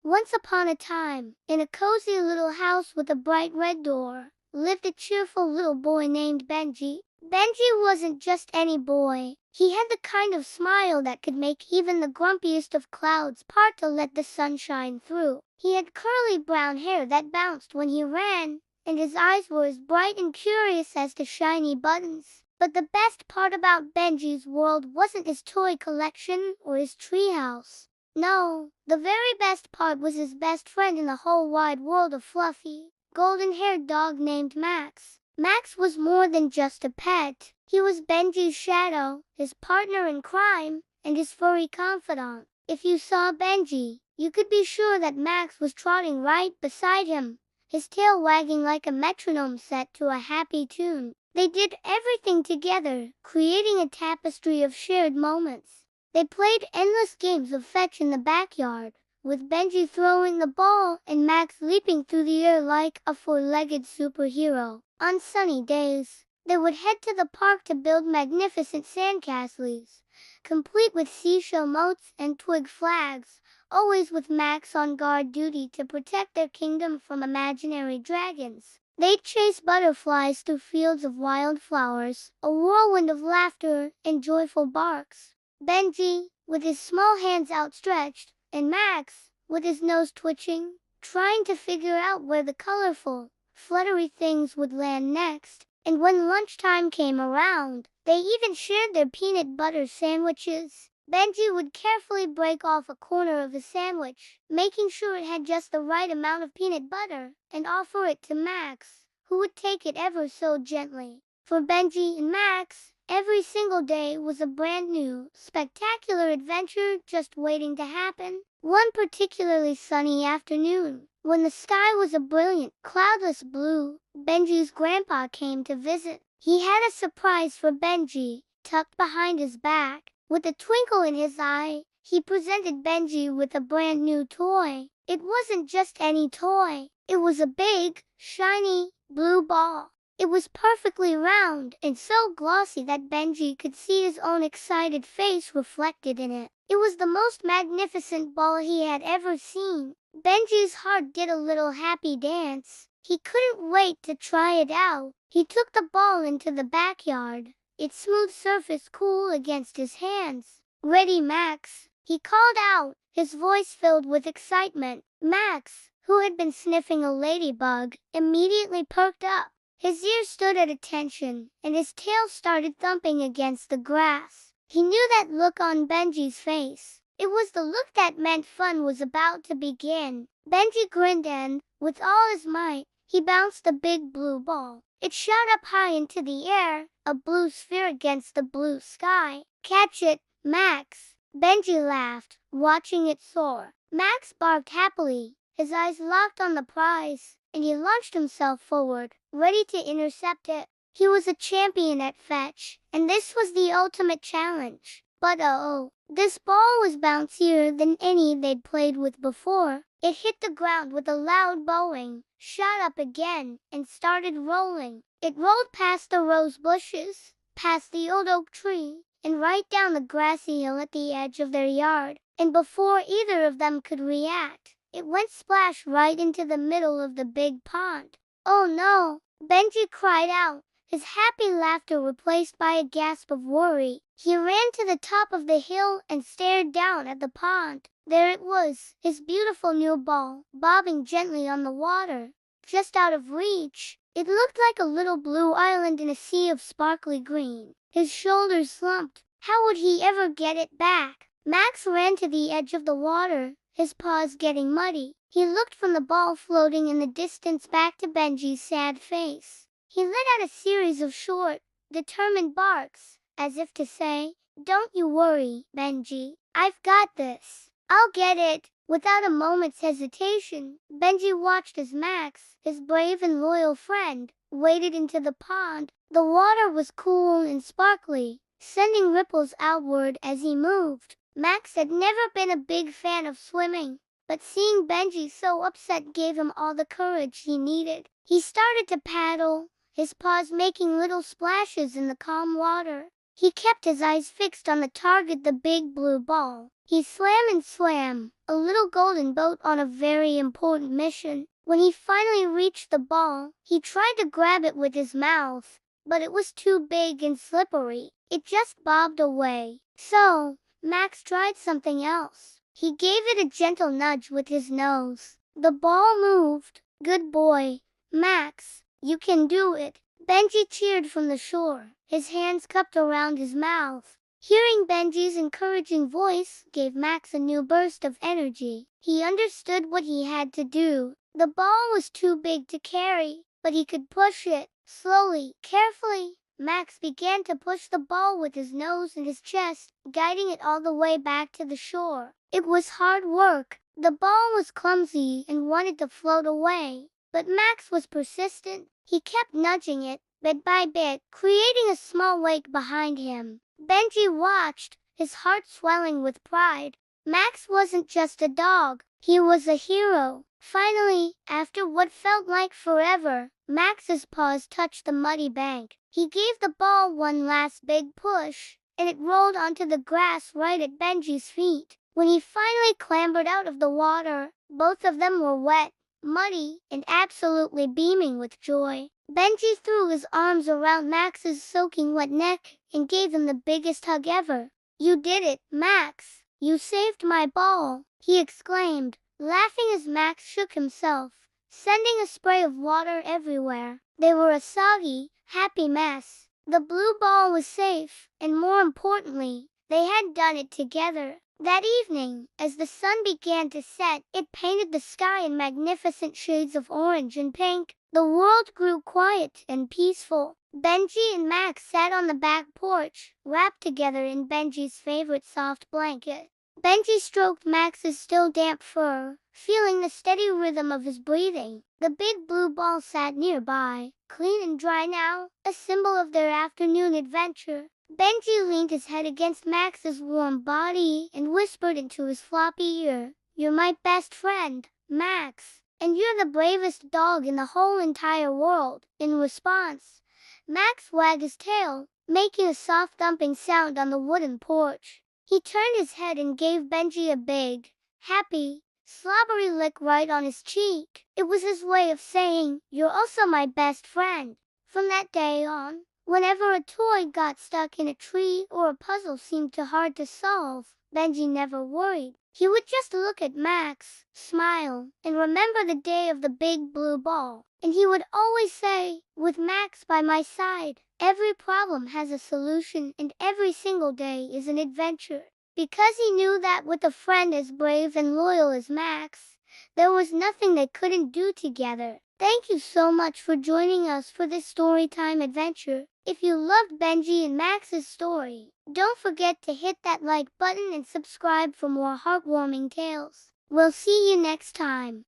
Once upon a time, in a cozy little house with a bright red door, lived a cheerful little boy named Benji. Benji wasn't just any boy. He had the kind of smile that could make even the grumpiest of clouds part to let the sun shine through. He had curly brown hair that bounced when he ran, and his eyes were as bright and curious as the shiny buttons. But the best part about Benji's world wasn't his toy collection or his treehouse. No, the very best part was his best friend in the whole wide world, a fluffy, golden-haired dog named Max. Max was more than just a pet. He was Benji's shadow, his partner in crime, and his furry confidant. If you saw Benji, you could be sure that Max was trotting right beside him, his tail wagging like a metronome set to a happy tune. They did everything together, creating a tapestry of shared moments. They played endless games of fetch in the backyard, with Benji throwing the ball and Max leaping through the air like a four-legged superhero. On sunny days, they would head to the park to build magnificent sandcastles, complete with seashell moats and twig flags, always with Max on guard duty to protect their kingdom from imaginary dragons. They'd chase butterflies through fields of wildflowers, a whirlwind of laughter and joyful barks. Benji, with his small hands outstretched, and Max, with his nose twitching, trying to figure out where the colorful, fluttery things would land next. And when lunchtime came around, they even shared their peanut butter sandwiches. Benji would carefully break off a corner of the sandwich, making sure it had just the right amount of peanut butter, and offer it to Max, who would take it ever so gently. For Benji and Max, every single day was a brand new, spectacular adventure just waiting to happen. One particularly sunny afternoon, when the sky was a brilliant, cloudless blue, Benji's grandpa came to visit. He had a surprise for Benji, tucked behind his back. With a twinkle in his eye, he presented Benji with a brand new toy. It wasn't just any toy. It was a big, shiny, blue ball. It was perfectly round and so glossy that Benji could see his own excited face reflected in it. It was the most magnificent ball he had ever seen. Benji's heart did a little happy dance. He couldn't wait to try it out. He took the ball into the backyard, its smooth surface cool against his hands. "Ready, Max?" he called out, his voice filled with excitement. Max, who had been sniffing a ladybug, immediately perked up. His ears stood at attention, and his tail started thumping against the grass. He knew that look on Benji's face. It was the look that meant fun was about to begin. Benji grinned and, with all his might, he bounced the big blue ball. It shot up high into the air, a blue sphere against the blue sky. "Catch it, Max!" Benji laughed, watching it soar. Max barked happily, his eyes locked on the prize, and he launched himself forward, ready to intercept it. He was a champion at fetch, and this was the ultimate challenge. But this ball was bouncier than any they'd played with before. It hit the ground with a loud bowing, shot up again, and started rolling. It rolled past the rose bushes, past the old oak tree, and right down the grassy hill at the edge of their yard. And before either of them could react, it went splash right into the middle of the big pond. "Oh no!" Benji cried out, his happy laughter replaced by a gasp of worry. He ran to the top of the hill and stared down at the pond. There it was, his beautiful new ball, bobbing gently on the water, just out of reach. It looked like a little blue island in a sea of sparkly green. His shoulders slumped. How would he ever get it back? Max ran to the edge of the water, his paws getting muddy. He looked from the ball floating in the distance back to Benji's sad face. He let out a series of short, determined barks, as if to say, "Don't you worry, Benji. I've got this. I'll get it." Without a moment's hesitation, Benji watched as Max, his brave and loyal friend, waded into the pond. The water was cool and sparkly, sending ripples outward as he moved. Max had never been a big fan of swimming, but seeing Benji so upset gave him all the courage he needed. He started to paddle, his paws making little splashes in the calm water. He kept his eyes fixed on the target, the big blue ball. He swam and swam, a little golden boat on a very important mission. When he finally reached the ball, he tried to grab it with his mouth, but it was too big and slippery. It just bobbed away. So, Max tried something else. He gave it a gentle nudge with his nose. The ball moved. Good boy, Max. You can do it. Benji cheered from the shore, his hands cupped around his mouth. Hearing Benji's encouraging voice gave Max a new burst of energy. He understood what he had to do. The ball was too big to carry, but he could push it. Slowly, carefully, Max began to push the ball with his nose and his chest, guiding it all the way back to the shore. It was hard work. The ball was clumsy and wanted to float away, but Max was persistent. He kept nudging it, bit by bit, creating a small wake behind him. Benji watched, his heart swelling with pride. Max wasn't just a dog, he was a hero. Finally, after what felt like forever, Max's paws touched the muddy bank. He gave the ball one last big push, and it rolled onto the grass right at Benji's feet. When he finally clambered out of the water, both of them were wet, muddy, and absolutely beaming with joy. Benji threw his arms around Max's soaking wet neck and gave him the biggest hug ever. "You did it, Max! You saved my ball!" he exclaimed, laughing as Max shook himself, sending a spray of water everywhere. They were a soggy, happy mess. The blue ball was safe, and more importantly, they had done it together. That evening, as the sun began to set, it painted the sky in magnificent shades of orange and pink. The world grew quiet and peaceful. Benji and Max sat on the back porch, wrapped together in Benji's favorite soft blanket. Benji stroked Max's still damp fur, feeling the steady rhythm of his breathing. The big blue ball sat nearby, clean and dry now, a symbol of their afternoon adventure. Benji leaned his head against Max's warm body and whispered into his floppy ear, "You're my best friend, Max, and you're the bravest dog in the whole entire world." In response, Max wagged his tail, making a soft thumping sound on the wooden porch. He turned his head and gave Benji a big, happy, slobbery lick right on his cheek. It was his way of saying, "You're also my best friend." From that day on, whenever a toy got stuck in a tree or a puzzle seemed too hard to solve, Benji never worried. He would just look at Max, smile, and remember the day of the big blue ball. And he would always say, "With Max by my side, every problem has a solution and every single day is an adventure." Because he knew that with a friend as brave and loyal as Max, there was nothing they couldn't do together. Thank you so much for joining us for this storytime adventure. If you loved Benji and Max's story, don't forget to hit that like button and subscribe for more heartwarming tales. We'll see you next time.